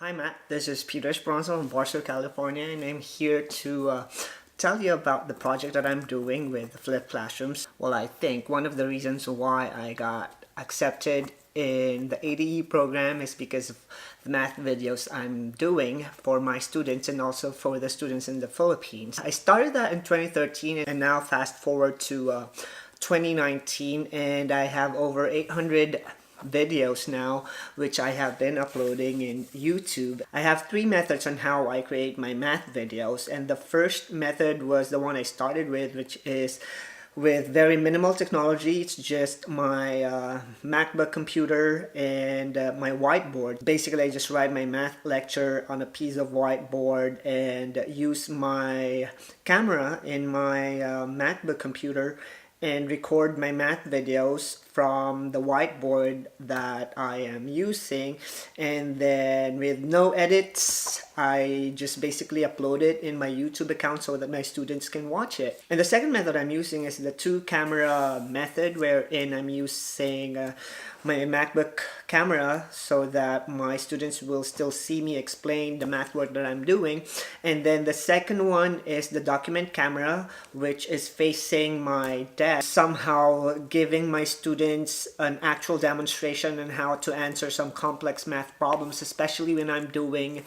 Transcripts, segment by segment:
Hi Matt, this is Peter Spronzo from Barstow, California, and I'm here to tell you about the project that I'm doing with Flip Classrooms. Well, I think one of the reasons why I got accepted in the ADE program is because of the math videos I'm doing for my students and also for the students in the Philippines. I started that in 2013 and now fast forward to 2019 and I have over 800 videos now which I have been uploading in YouTube. I have three methods on how I create my math videos, and the first method was the one I started with, which is with very minimal technology. It's just my MacBook computer and my whiteboard. Basically, I just write my math lecture on a piece of whiteboard and use my camera in my MacBook computer and record my math videos from the whiteboard that I am using, and then with no edits I just basically upload it in my YouTube account so that my students can watch it. And the second method I'm using is the two camera method, wherein I'm using my MacBook camera so that my students will still see me explain the math work that I'm doing. And then the second one is the document camera, which is facing my desk, somehow giving my students an actual demonstration on how to answer some complex math problems, especially when I'm doing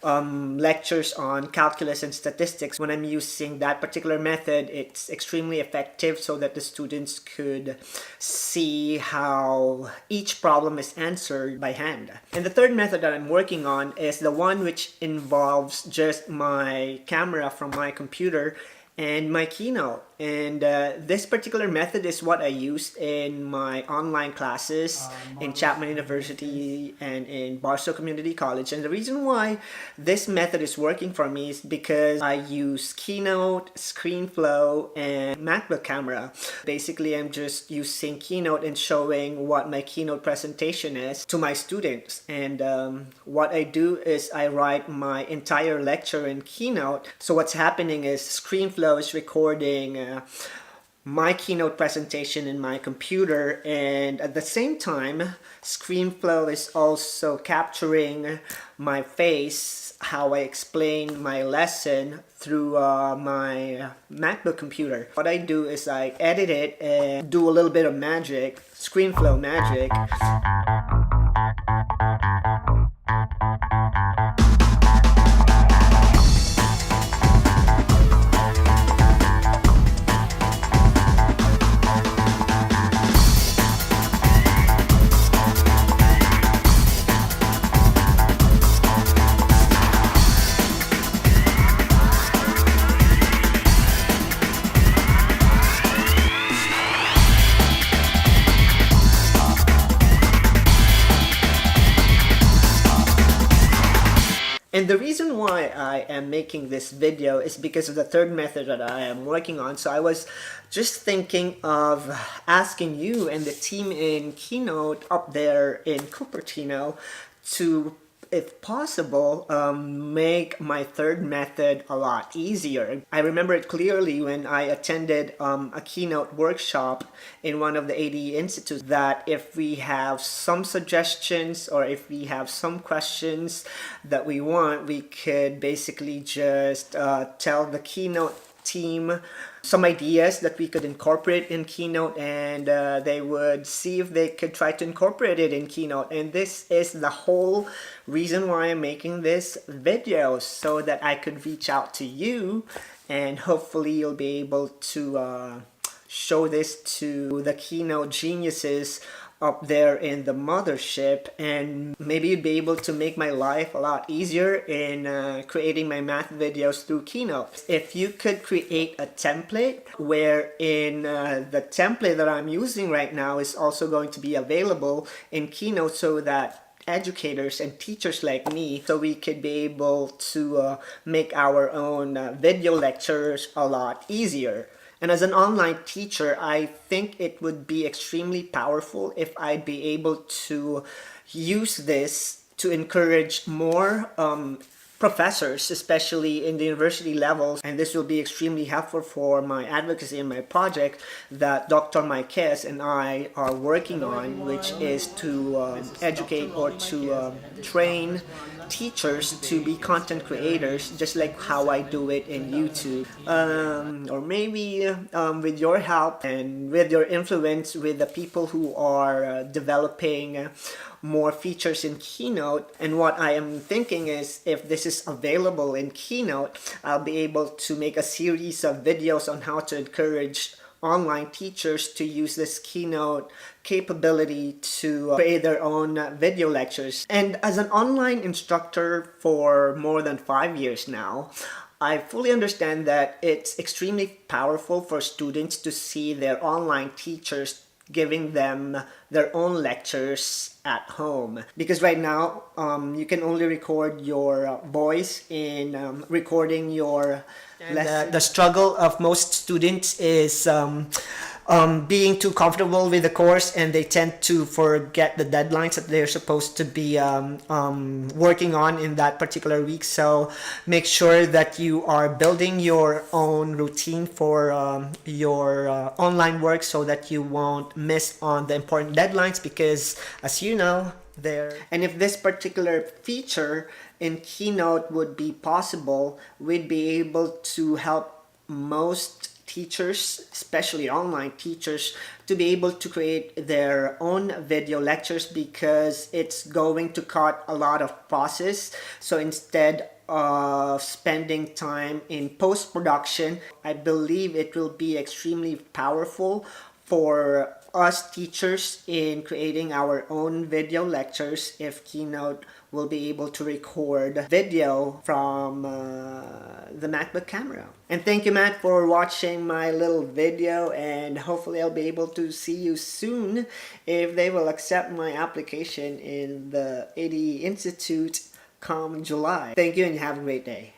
lectures on calculus and statistics. When I'm using that particular method, it's extremely effective so that the students could see how each problem is answered by hand. And the third method that I'm working on is the one which involves just my camera from my computer and my Keynote. And this particular method is what I used in my online classes in Chapman University and in Barstow Community College. And the reason why this method is working for me is because I use Keynote, ScreenFlow, and MacBook camera. Basically, I'm just using Keynote and showing what my Keynote presentation is to my students. And what I do is I write my entire lecture in Keynote. So what's happening is ScreenFlow is recording my Keynote presentation in my computer, and at the same time ScreenFlow is also capturing my face, how I explain my lesson through my MacBook computer. What I do is I edit it and do a little bit of magic, ScreenFlow magic. And the reason why I am making this video is because of the third method that I am working on. So I was just thinking of asking you and the team in Keynote up there in Cupertino to, if possible, make my third method a lot easier. I remember it clearly when I attended a Keynote workshop in one of the ADE institutes, that if we have some suggestions or if we have some questions that we want, we could basically just tell the Keynote team some ideas that we could incorporate in Keynote, and they would see if they could try to incorporate it in Keynote. And this is the whole reason why I'm making this video, so that I could reach out to you and hopefully you'll be able to show this to the Keynote geniuses up there in the mothership, and maybe you'd be able to make my life a lot easier in creating my math videos through Keynote. If you could create a template wherein the template that I'm using right now is also going to be available in Keynote, so that educators and teachers like me, so we could be able to make our own video lectures a lot easier. And as an online teacher, I think it would be extremely powerful if I'd be able to use this to encourage more professors, especially in the university levels, and this will be extremely helpful for my advocacy and my project that Dr. Marquez and I are working on, which is to educate or to train teachers to be content creators, just like how I do it in YouTube. Or maybe with your help and with your influence with the people who are developing more features in Keynote. And what I am thinking is, if this is available in Keynote, I'll be able to make a series of videos on how to encourage online teachers to use this Keynote capability to create their own video lectures. And as an online instructor for more than 5 years now, I fully understand that it's extremely powerful for students to see their online teachers giving them their own lectures at home, because right now you can only record your voice in recording your lesson. The struggle of most students is being too comfortable with the course, and they tend to forget the deadlines that they're supposed to be working on in that particular week. So make sure that you are building your own routine for your online work so that you won't miss on the important deadlines, because as you know, and if this particular feature in Keynote would be possible, we'd be able to help most teachers, especially online teachers, to be able to create their own video lectures, because it's going to cut a lot of process. So instead of spending time in post-production, I believe it will be extremely powerful for us teachers in creating our own video lectures if Keynote will be able to record video from the MacBook camera. And thank you, Matt, for watching my little video, and hopefully I'll be able to see you soon if they will accept my application in the AD Institute come July. Thank you and have a great day.